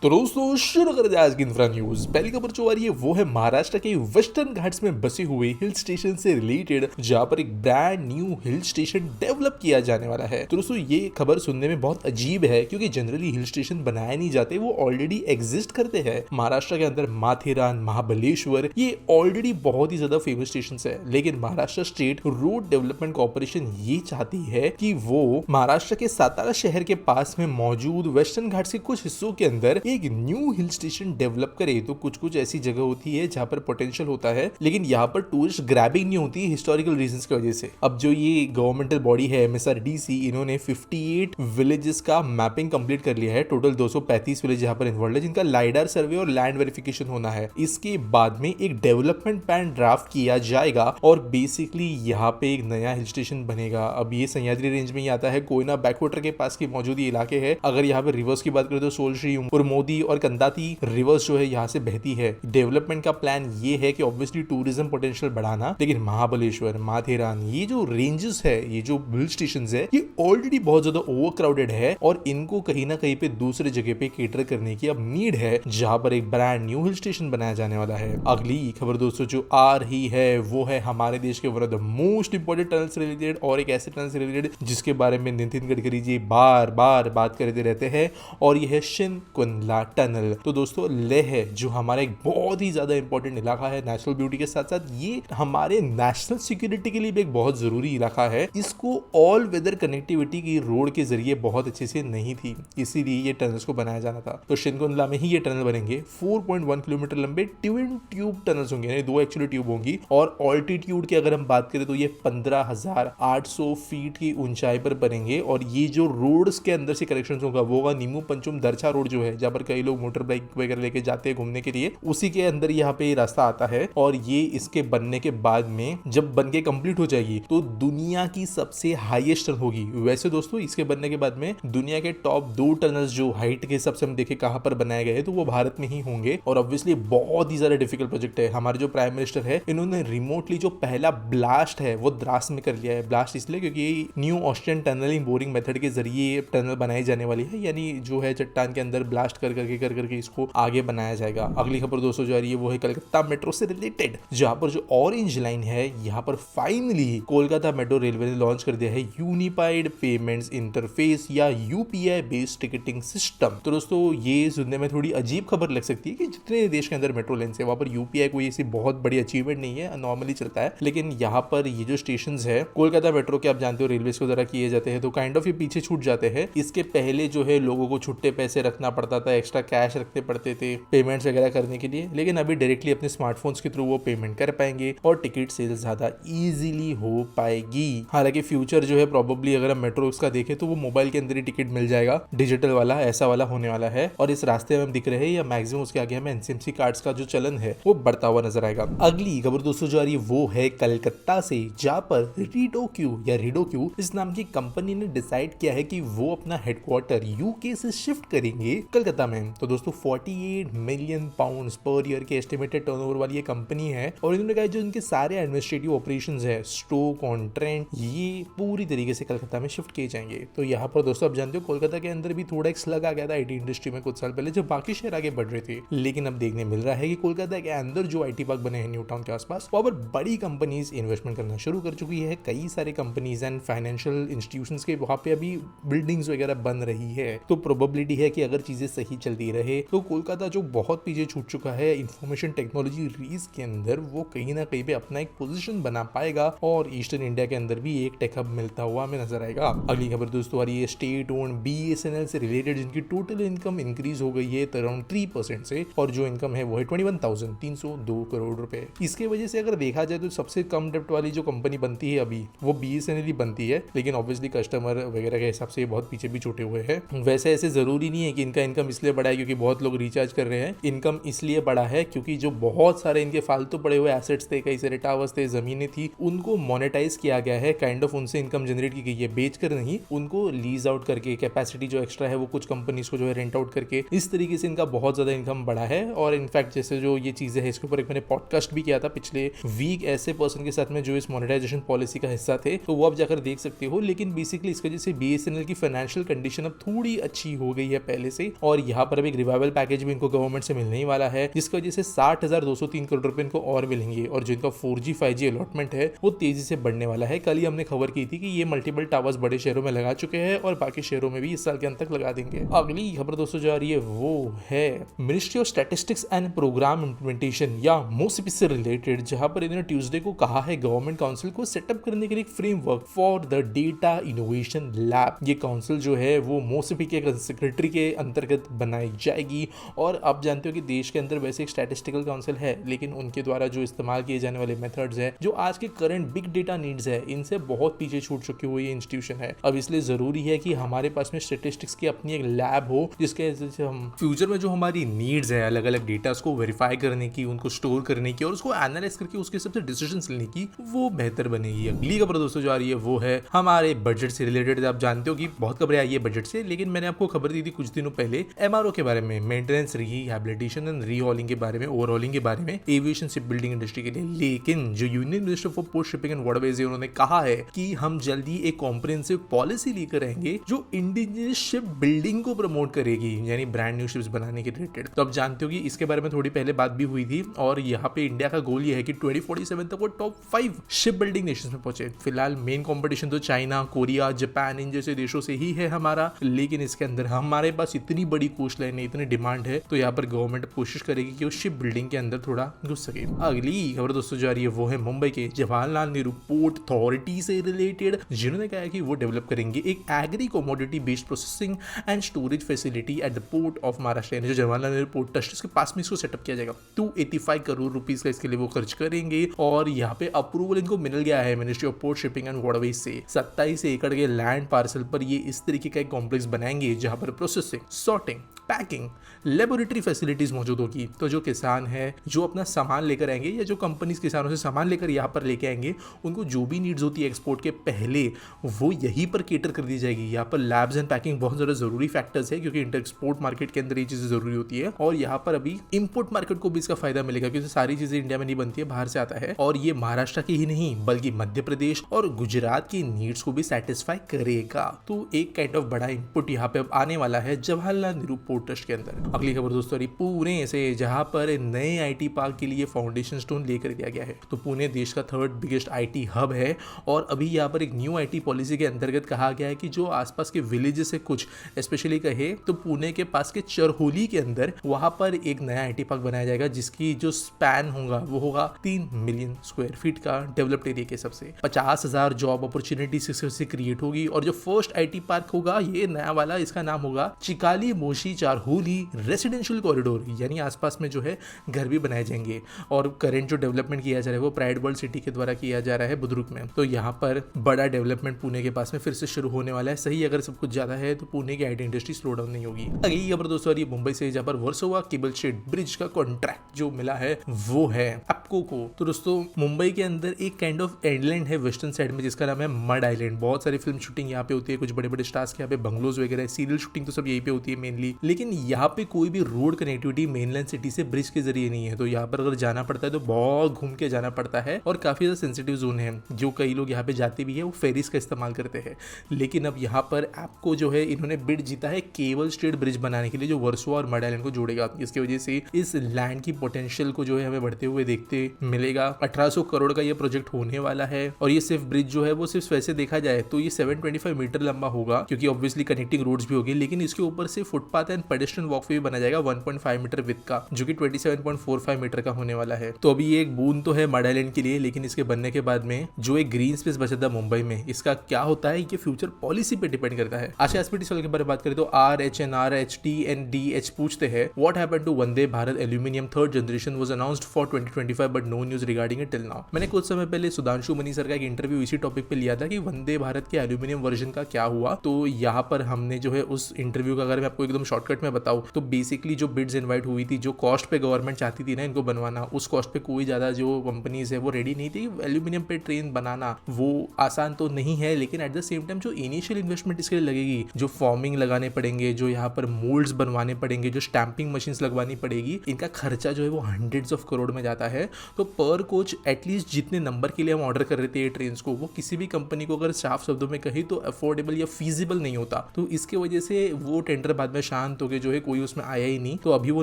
तो दोस्तों शुरू कर दे आज की इंफ्रा न्यूज। पहली खबर जो आ रही है वो है महाराष्ट्र के वेस्टर्न घाट्स में बसे हुए हिल स्टेशन से रिलेटेड, जहां पर एक brand new hill station develop किया जाने वाला है। तो दोस्तों ये खबर सुनने में बहुत अजीब है क्योंकि जनरली हिल स्टेशन बनाए नहीं जाते, वो ऑलरेडी एग्जिस्ट करते हैं। महाराष्ट्र के अंदर माथेरान, महाबलेश्वर ये ऑलरेडी बहुत ही ज्यादा फेमस स्टेशन है, लेकिन Maharashtra state road development corporation ये चाहती है कि वो महाराष्ट्र के सातारा शहर के पास में मौजूद वेस्टर्न घाट्स के कुछ हिस्सों के अंदर एक न्यू हिल स्टेशन डेवलप करे। तो कुछ ऐसी जगह होती है जहां पर पोटेंशियल होता है, लेकिन यहाँ पर टूरिस्ट ग्रैबिंग नहीं होती हिस्टोरिकल रीजंस की वजह से। अब जो ये गवर्नमेंटल बॉडी है MSRDC, इन्होंने 58 विलेजेस का मैपिंग कंप्लीट कर लिया है। टोटल 235 विलेज यहाँ पर इन्वॉल्व है, जिनका लाइडार सर्वे और लैंड वेरिफिकेशन होना है। इसके बाद में एक डेवलपमेंट प्लान ड्राफ्ट किया जाएगा और बेसिकली यहाँ पे एक नया हिल स्टेशन बनेगा। अब ये सह्याद्री रेंज में ही आता है, कोयना बैकवाटर के पास की मौजूद ये इलाके है। अगर यहाँ पे रिवर्स की बात करें तो सोलश्री और मोदी और कंदाती रिवर्स जो है यहाँ से बहती है। डेवलपमेंट का प्लान ये है कि ऑब्वियसली टूरिज्म पोटेंशियल बढ़ाना, लेकिन महाबलेश्वर, माथेरान ये जो रेंजेस है, ये जो हिल स्टेशन है, ये ऑलरेडी बहुत ज्यादा ओवरक्राउडेड है और इनको कहीं ना कहीं पे दूसरे जगह पे केटर करने की अब नीड है, जहां पर एक ब्रांड न्यू हिल स्टेशन बनाया जाने वाला है। अगली खबर दोस्तों जो आ रही है वो है हमारे देश के one of the most important tunnel से रिलेटेड और एक ऐसे टनल से रिलेटेड जिसके बारे में नितिन गडकरी जी बार बार बात करते रहते हैं, और यह है शिनकुंडला टनल। तो दोस्तों लेह है जो हमारा एक बहुत ही ज्यादा इंपॉर्टेंट इलाका है, नेशनल ब्यूटी के साथ साथ ये हमारे नेशनल सिक्योरिटी के लिए भी एक बहुत जरूरी इलाका है। इसको ऑल वेदर कनेक्टिविटी की रोड के जरिए बहुत अच्छे से नहीं थी, इसीलिए ये टनल्स को बनाया जाना था। तो शिनकुंडला में ही ये टनल बनेंगे। 4.1 किलोमीटर लंबे ट्विन ट्यूब टनल्स होंगे, यानी दो एक्चुअली ट्यूब होंगी। और ऑल्टीट्यूड की अगर हम बात करें तो ये 15,800 फीट की ऊंचाई पर बनेंगे। और ये जो रोड्स के अंदर से कनेक्शन होगा वो होगा नीमू पंचुम दरछा रोड जो है, जहाँ पर कई लोग मोटर बाइक वगैरह लेके जाते हैं घूमने के लिए, उसी के अंदर यहाँ पे रास्ता आता है। और ये इसके बनने के बाद में जब बन के कंप्लीट हो जाएगी तो दुनिया की सबसे हाईएस्ट टनल होगी। वैसे दोस्तों इसके बनने के बाद में दुनिया के टॉप 2 टनल्स जो हाइट के हिसाब से हम देखें कहां पर बनाए गए हैं तो वो भारत में ही होंगे। और ऑब्वियसली बहुत ही ज्यादा डिफिकल्ट प्रोजेक्ट है। हमारे जो प्राइम मिनिस्टर है इन्होंने रिमोटली जो पहला ब्लास्ट है वो द्रास में कर लिया है। ब्लास्ट इसलिए क्योंकि new Austrian tunnelling boring method के जरिए टनल बनाई जाने वाली है, यानी जो है चट्टान के अंदर ब्लास्ट कर करके इसको आगे बनाया जाएगा। अगली खबर दोस्तों जो आ रही है वो है कलकत्ता मेट्रो से रिलेटेड, जहां पर जो ऑरेंज लाइन है यहाँ पर फाइनली कोलकाता मेट्रो रेलवे ने लॉन्च कर दिया है यूनिफाइड पेमेंट्स इंटरफेस या UPI बेस्ड टिकटिंग सिस्टम। तो दोस्तों ये सुनने में थोड़ी अजीब खबर लग सकती है कि जितने देश के अंदर मेट्रो लाइन है वहां पर UPI कोई ऐसी बहुत बड़ी अचीवमेंट नहीं है, नॉर्मली चलता है। लेकिन यहाँ पर ये जो स्टेशन है कोलकाता मेट्रो के, आप जानते हो रेलवे के द्वारा किए जाते हैं, तो काइंड ऑफ ये पीछे छूट जाते हैं। इसके पहले जो है लोगों को छुट्टे पैसे रखना पड़ता था, एक्स्ट्रा कैश रखने पड़ते थे पेमेंट्स वगैरह करने के लिए, लेकिन अभी डायरेक्टली अपने स्मार्टफोन्स के थ्रू वो पेमेंट कर पाएंगे और टिकट सेल ज्यादा इजीली हो पाएगी। हालांकि फ्यूचर जो है प्रोबेबली अगर हम मेट्रो का देखें तो वो मोबाइल के अंदर ही टिकट मिल जाएगा, डिजिटल वाला ऐसा वाला होने वाला है। और इस रास्ते में हम दिख रहे हैं या मैक्सिमम उसके आगे हमें NCMC कार्ड्स का जो चलन है वो बढ़ता हुआ नजर आएगा। अगली खबर दोस्तों जो आ रही है वो है कलकत्ता से, जहां पर रिडोक्यू इस नाम की कंपनी ने डिसाइड किया है कि वो अपना हेडक्वार्टर UK से शिफ्ट करेंगे कलकत्ता में। तो दोस्तों 48 मिलियन पाउंड्स पर ईयर के एस्टिमेटेड टर्नओवर वाली ये कंपनी है और इन्होंने कहा जो इनके सारे एडमिनिस्ट्रेटिव ऑपरेशंस है, स्टॉक ऑन ट्रेंड, ये पूरी तरीके से कलकत्ता में शिफ्ट किए जाएंगे। तो यहाँ पर दोस्तों आप जानते हो कोलकाता के अंदर भी थोड़ा एक स्लग आ गया था IT इंडस्ट्री में कुछ साल पहले जब बाकी शहर आगे बढ़ रहे थे, लेकिन अब देखने मिल रहा है कि कोलकाता के अंदर जो IT पार्क बने हैं न्यू टाउन के आसपास, वहां पर बड़ी कंपनीज इन्वेस्टमेंट करना शुरू कर चुकी है। कई सारे कंपनीज एंड फाइनेंशियल इंस्टीट्यूशंस के वहां पे अभी बिल्डिंग्स वगैरह बन रही है। तो प्रोबेबिलिटी है कि अगर चीजें सही चलती रहे तो कोलकाता जो बहुत पीछे छूट चुका है इंफॉर्मेशन टेक्नोलॉजी रेस के अंदर, वो कहीं ना कहीं पे अपना एक पोजीशन बना पाएगा और ईस्टर्न इंडिया के अंदर भी एक टेक हब मिलता हुआ हमें नजर आएगा। अगली खबर दोस्तों आ रही है स्टेट ओन्ड BSNL से रिलेटेड, जिनकी टोटल इनकम इंक्रीज हो गई है अराउंड 3% से, और जो इनकम है वो है 21,302 करोड़ रुपए। इसके वजह से अगर देखा जाए तो सबसे कम डेप्ट वाली जो कंपनी बनती है अभी वो BSNL ही बनती है, लेकिन ऑब्वियसली कस्टमर वगैरह के हिसाब से बहुत पीछे भी छूटे हुए हैं। वैसे ऐसे जरूरी नहीं है कि इनका इनकम इसलिए बढ़ा है क्योंकि बहुत लोग रिचार्ज कर रहे हैं। इनकम इसलिए बढ़ा है क्योंकि जो बहुत सारे इनके फालतू पड़े हुए एसेट्स थे, कई सारे टावर्स थे, जमीनें थी, उनको मोनेटाइज किया गया है। काइंड ऑफ उनसे इनकम जनरेट की गई है, बेच कर नहीं, उनको लीज आउट करके कैपेसिटी जो एक्स्ट्रा है वो कुछ कंपनीज को जो है रेंट आउट करके, इस तरीके से इनका बहुत ज्यादा इनकम बढ़ा है। और इनफैक्ट जैसे जो ये चीजें है इसके ऊपर एक मैंने पॉडकास्ट भी किया था पिछले वीक ऐसे पर्सन के साथ में जो इस मोनेटाइजेशन पॉलिसी का हिस्सा थे, तो वो आप जाकर देख सकते हो। लेकिन बेसिकली इसकी वजह से BSNL की फाइनेंशियल कंडीशन अब थोड़ी अच्छी हो गई है पहले से, और यहाँ पर अब एक रिवाइवल पैकेज भी इनको गवर्नमेंट से मिलने ही वाला है, जिसकी वजह से 60,203 करोड़ रुपए इनको और मिलेंगे और जो इनका 4G 5G अलॉटमेंट है वो तेजी से बढ़ने वाला है। कल ही हमने खबर की थी कि ये मल्टीपल टावर्स बड़े शहरों में लगा चुके हैं और बाकी शहरों में भी इस साल के अंत तक लगा देंगे। अगली खबर दोस्तों जो आ रही है वो है Ministry of Statistics and Programme Implementation या मोसिपी से रिलेटेड, जहां पर इन्होंने ट्यूसडे को कहा है गवर्नमेंट काउंसिल को सेटअप करने के लिए एक framework for the data innovation lab. ये काउंसिल जो है वो मोसिपी के सेक्रेटरी के अंतर्गत बनाई जाएगी और आप जानते हो कि देश के अंदर वैसे एक स्टैटिस्टिकल काउंसिल है, लेकिन उनके द्वारा जो इस्तेमाल किए जाने वाले मेथड्स है जो आज के करंट बिग डेटा नीड्स है इनसे बहुत पीछे छूट चुकी हुई इंस्टीट्यूशन है। अब इसलिए जरूरी है कि हमारे पास में स्टैटिस्टिक्स की अपनी एक लैब हो जिसके जैसे हम फ्यूचर में जो हमारी नीड्स है अलग अलग डेटा को वेरीफाई करने की, उनको स्टोर करने की और उसको एनालाइज करके उसके हिसाब से डिसीजंस लेने की वो बेहतर बनेगी। अगली खबर दोस्तों जो आ रही है वो है हमारे बजट से रिलेटेड। आप जानते हो कि बहुत खबरें आई है बजट से, लेकिन मैंने आपको खबर दी थी कुछ दिनों पहले MRO के बारे में, मेंटेनेंस रिहैबिलिटेशन एंड रीहॉलिंग के बारे में, ओवरहॉलिंग के बारे में एविएशन शिप बिल्डिंग इंडस्ट्री के लिए। लेकिन जो union minister for port shipping and waterways है उन्होंने कहा है कि हम जल्दी एक कॉम्प्रिहेंसिव पॉलिसी लेकर आएंगे जो इंडिजिनियस शिप बिल्डिंग को प्रमोट करेगी, यानी ब्रांड न्यू शिप्स बनाने के रिलेटेड। तो अब जानते हो कि इसके बारे में थोड़ी पहले बात भी हुई थी और यहाँ पे इंडिया का गोल ये है कि 2047 तक वो टॉप 5 शिप बिल्डिंग नेशंस में पहुंचे। फिलहाल मेन कंपटीशन तो चाइना, कोरिया, जापान इन जैसे देशों से ही है हमारा, लेकिन इसके अंदर हमारे पास इतनी बड़ी कोस्ट लाइन है, इतनी डिमांड है, तो यहाँ पर गवर्नमेंट कोशिश करेगी कि वो शिप बिल्डिंग के अंदर थोड़ा घुस सके। अगली खबर दोस्तों जो आ रही है वो है मुंबई के जवाहरलाल नेहरू पोर्ट अथॉरिटी से रिलेटेड, जिन्होंने कहा है कि वो डेवलप करेंगे एक agree commodity based processing and storage facility at the port of Maharashtra. जो जवाहरलाल नेहरू पोर्ट ट्रस्ट के पास में इसको सेटअप किया जाएगा। 285 करोड़ रुपीस का इसके लिए वो खर्च करेंगे और यहाँ पे अप्रूवल इनको मिल गया है Ministry of port shipping and waterways से। 27 एकड़ के लैंड पार्सल पर ये इस तरीके का एक कॉम्प्लेक्स बनाएंगे जहां पर processing, sorting, packing, laboratory facilities मौजूद होगी। तो जो किसान है जो अपना सामान लेकर आएंगे या जो कंपनीज किसानों से सामान लेकर यहाँ पर लेके आएंगे, उनको जो भी नीड्स होती है एक्सपोर्ट के पहले वो यहीं पर केटर कर दी जाएगी। यहाँ पर लैब्स एंड पैकिंग बहुत ज़्यादा जरूरी फैक्टर्स है क्योंकि इंटर एक्सपोर्ट मार्केट के अंदर ये चीज़ें जरूरी होती है और यहाँ पर अभी इंपोर्ट मार्केट को भी इसका फायदा मिलेगा क्योंकि सारी चीज़ें इंडिया में नहीं बनती है, बाहर से आता है और ये महाराष्ट्र की ही नहीं बल्कि मध्य प्रदेश और गुजरात की नीड्स को भी सेटिस्फाई करेगा। तो एक काइंड ऑफ बड़ा इनपुट यहाँ पे आने वाला है जवाहरलाल नेहरू पोर्ट ट्रस्ट के अंदर। अगली खबर दोस्तों पुणे से, जहां पर नए आईटी पार्क के लिए फाउंडेशन स्टोन लेकर दिया गया है। तो पुणे देश का 3rd बिगेस्ट आईटी हब है और अभी यहाँ पर एक न्यू आईटी पॉलिसी के अंतर्गत कहा गया है कि जो आसपास के विलेजेस से कुछ स्पेशली कहे तो पुणे के पास के चरहोली के अंदर वहां पर एक नया आईटी पार्क बनाया जाएगा जिसकी जो स्पैन होगा वो होगा 3 मिलियन स्क्वायर फीट का डेवलप्ड एरिया के हिसाब से। 50,000 जॉब अपॉर्चुनिटीज से क्रिएट होगी और जो फर्स्ट आईटी पार्क होगा ये नया वाला, इसका नाम होगा चिकाली मोशी चारहोली रेसिडेंशियल कॉरिडोर, यानी आसपास में जो है घर भी बनाए जाएंगे। और करंट जो डेवलपमेंट किया जा रहा है वो प्राइड वर्ल्ड सिटी के द्वारा किया जा रहा है बुद्रुक में। तो यहाँ पर बड़ा डेवलपमेंट पुणे के पास में फिर से शुरू होने वाला है। सही अगर सब कुछ ज्यादा है तो पुणे की आईटी इंडस्ट्री स्लो डाउन नहीं होगी। अगली खबर दोस्तों मुंबई से, जहाँ पर वर्सोवा केबल स्टेट ब्रिज का कॉन्ट्रैक्ट जो मिला है वो है एप्को को। तो दोस्तों मुंबई के अंदर एक काइंड ऑफ आइलैंड है वेस्टर्न साइड में जिसका नाम है मड आइलैंड। बहुत सारी फिल्म शूटिंग यहाँ पे होती है, कुछ बड़े बड़े स्टार्स के यहाँ पे बंगलोज वगैरह, सीरियल शूटिंग तो सब यहीं पे होती है मेनली। लेकिन यहाँ पे कोई भी रोड कनेक्टिविटी मेनलैंड सिटी से ब्रिज के जरिए नहीं है, तो यहाँ पर अगर जाना पड़ता है तो बहुत घूम के जाना पड़ता है और काफी ज्यादा सेंसिटिव जोन है। जो कई लोग यहाँ पे जाते भी है वो फेरीज का इस्तेमाल करते हैं। लेकिन अब यहाँ पर एप्को जो है इन्होंने बिड जीता है केबल स्ट्रेट ब्रिज बनाने के लिए जो वर्सोवा और मड आइलैंड को जोड़ेगा। इसकी वजह से इस लैंड की पोटेंशियल को जो है हमें बढ़ते हुए देखते मिलेगा। 1800 करोड़ का ये प्रोजेक्ट होने वाला है और ये सिर्फ ब्रिज जो है वो सिर्फ वैसे देखा जाए तो ये 725 मीटर लंबा होगा क्योंकि ऑब्वियसली कनेक्टिंग रोड्स भी होगी, लेकिन इसके ऊपर से फुटपाथ एंड पेडेस्ट्रियन वॉकवे भी बना जाएगा 1.5 मीटर विड्थ का, जो कि 27.45 मीटर का होने वाला है। तो अभी ये एक बूंद तो है मड आइलैंड के लिए, लेकिन इसके बनने के बाद में जो एक ग्रीन स्पेस बचा था मुंबई में, इसका क्या होता है ये फ्यूचर पॉलिसी पे डिपेंड करता है। आज एसपीटी के बारे में बात करें तो RHNRHTNDH पूछते हैं what happened to Vande Bharat aluminium 3rd generation was announced for 2025 but no news regarding it till now. मैंने कुछ समय पहले सुधांशु मनी सर का एक इंटरव्यू इसी टॉपिक पे लिया था कि वंदे भारत के एल्यूमिनियम वर्जन का क्या हुआ। तो यहाँ पर हमने जो है उस इंटरव्यू का अगर मैं आपको एकदम शॉर्टकट में बताऊं तो बेसिकली जो बिड्स इनवाइट हुई थी, जो कॉस्ट पे गवर्नमेंट चाहती थी ना इनको बनवाना, उस कॉस्ट पे कोई ज्यादा जो कंपनीज है वो रेडी नहीं थी। एल्यूमिनियम पे ट्रेन बनाना वो आसान तो नहीं है, लेकिन एट द सेम टाइम जो इनिशियल इन्वेस्टमेंट इसके लिए लगेगी, जो फॉर्मिंग लगाने पड़ेंगे, जो यहाँ पर मोल्ड्स बनवाने पड़ेंगे, जो स्टैंपिंग मशीन्स लगवानी पड़ेगी, इनका खर्चा जो है वो हंड्रेड्स ऑफ करोड़ में जाता है। तो पर कोच एटलीस्ट जितने नंबर के लिए हम ऑर्डर कर रहे थे ट्रेन को, वो किसी भी कंपनी को अगर साफ शब्दों में कही तो अफोर्डेबल या फीजिबल नहीं होता। तो इसके वजह से वो टेंडर बाद में शांत हो कि जो है कोई उसमें आया ही नहीं, तो अभी वो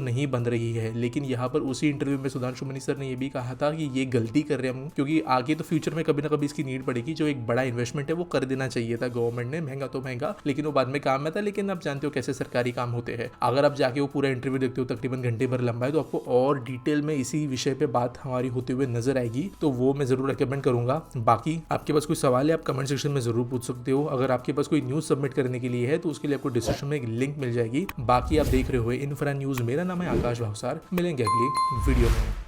नहीं बन रही है। लेकिन यहाँ पर उसी इंटरव्यू में सुधांशु मनी सर ने ये भी कहा था कि ये गलती कर रहे हैं हम, क्योंकि आगे तो फ्यूचर में कभी ना कभी इसकी नीड पड़ेगी। जो एक बड़ा इन्वेस्टमेंट है वो कर देना चाहिए था गवर्नमेंट ने, महंगा तो महंगा, लेकिन वो बाद में काम में था। लेकिन आप जानते हो कैसे सरकारी काम होते हैं। अगर आप जाके वो पूरा इंटरव्यू देखते हो, तकरीबन घंटे भर लंबा है, तो आपको और डिटेल में इसी विषय पे बात हमारी होते हुए नजर आएगी, तो वो मैं जरूर रिकमेंड करूंगा। बाकी आपके पास कोई सवाल है आप कमेंट सेक्शन में जरूर पूछ सकते हो। अगर आपके पास कोई न्यूज सबमिट करने के लिए है तो उसके लिए आपको डिस्क्रिप्शन में एक लिंक मिल जाएगी। बाकी आप देख रहे हो इन्फ्रा न्यूज, मेरा नाम है आकाश भावसार, मिलेंगे अगली वीडियो में।